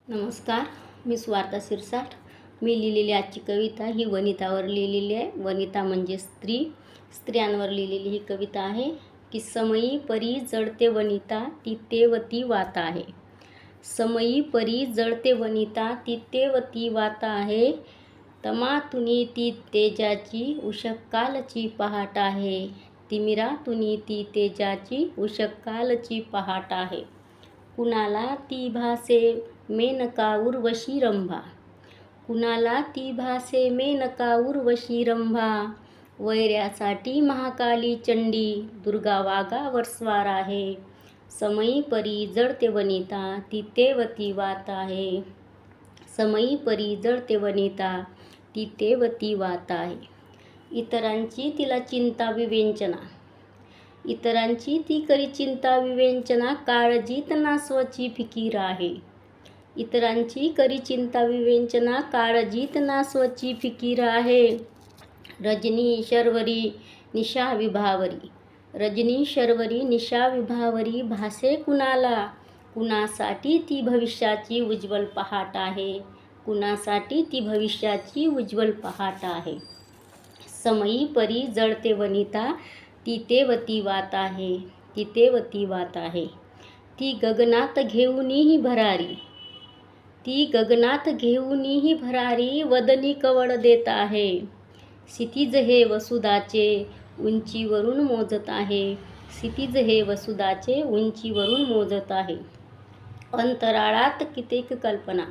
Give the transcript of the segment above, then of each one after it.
नमस्कार, मी स्वार्था शिरसाट. मी लिहिलेली आजची कविता ही वनितावर लिहिलेली आहे. वनिता म्हणजे स्त्री, स्त्रियांवर लिहिलेली ही कविता आहे की समयी परी जळते वनिता ती तेवती वाता आहे. समयी परी जळते वनिता ती तेवती वाता आहे. तमातुनी ती तेजाची उषःकालची पहाट आहे. तिमिरातुनी ती तेजाची उषःकालची पहाट आहे. कुणाला ती भासे मेनका उर्वशी रंभा. कुणाला ती भासे मेनका उर्वशी रंभा. वैऱ्यासाठी महाकाली चंडी दुर्गा वाघावर स्वार आहे. समयी परी जळते वनिता ती तेवती वात आहे. समयी परी जळते वनिता ती तेवती वात आहे. इतरांची तिला चिंता विवेचना. इतरांची ती करी चिंता विवेचना. काळजीत ना स्वची फिकीर आहे. इतरांची करी चिंता विवेचना. काळजीत ना स्वची फिकीर आहे. रजनी शर्वरी निशा विभावरी. रजनी शर्वरी निशा विभावरी भासे कुणाला. कुणासाठी ती भविष्याची उज्ज्वल पहाट आहे. कुणासाठी ती भविष्याची उज्ज्वल पहाट आहे. समयी परी जळते वनिता ती तेवती वात आहे. ती तेवती वात आहे. ती गगनात घेऊनही भरारी. ती गगनात घेऊनही भरारी वदनी कवळ देत आहे. क्षितिज हे वसुधाचे उंचीवरून मोजत आहे. क्षितिज हे वसुधाचे उंचीवरून मोजत आहे. अंतराळात कित्येक कल्पना.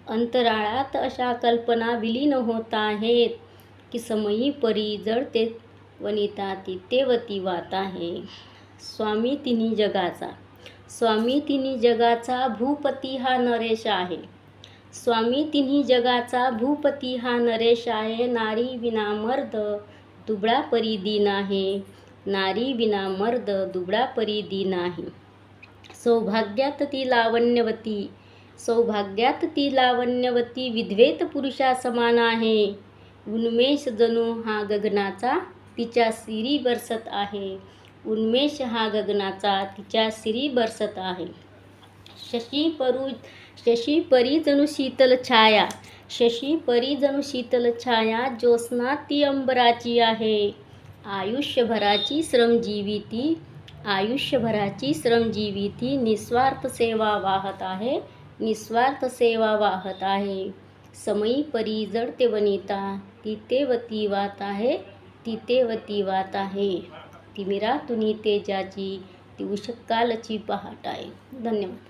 अंतराळात अशा कल्पना विलीन होत आहेत की समयी परी जळते वनिता ती तेवती वात आहे. स्वामी तिन्ही जगाचा. स्वामी तिन्ही जगाचा भूपती हा नरेश आहे. स्वामी तिन्ही जगाचा भूपती हा नरेश आहे. नारी विना मर्द दुबळा परी दीन आहे. नारी विना मर्द दुबळा परी दीन आहे. सौभाग्यात ती लावण्यवती. सौभाग्यात ती लावण्यवती विद्वेत पुरुषा समान आहे. उन्मेष जणू हा गगनाचा तिच्या शिरी बरसत आहे. उन्मेष हा गगनाचा तिच्या शिरी बरसत आहे. शशी परी जणू शीतल छाया. शशी परी जणू शीतल छाया. ज्योत्स्ना ती अंबराची आहे. आयुष्यभराची श्रमजीवी ती. आयुष्यभराची श्रमजीवी ती. निस्वार्थ सेवा वाहत आहे. निस्वार्थ सेवा वाहत आहे. समयी परी जळते वनिता ती तेवती वात आहे. ती तेवती वात आहे. तिमिरातुनी तेजाची ती उषःकालची पहाट आहे. धन्यवाद.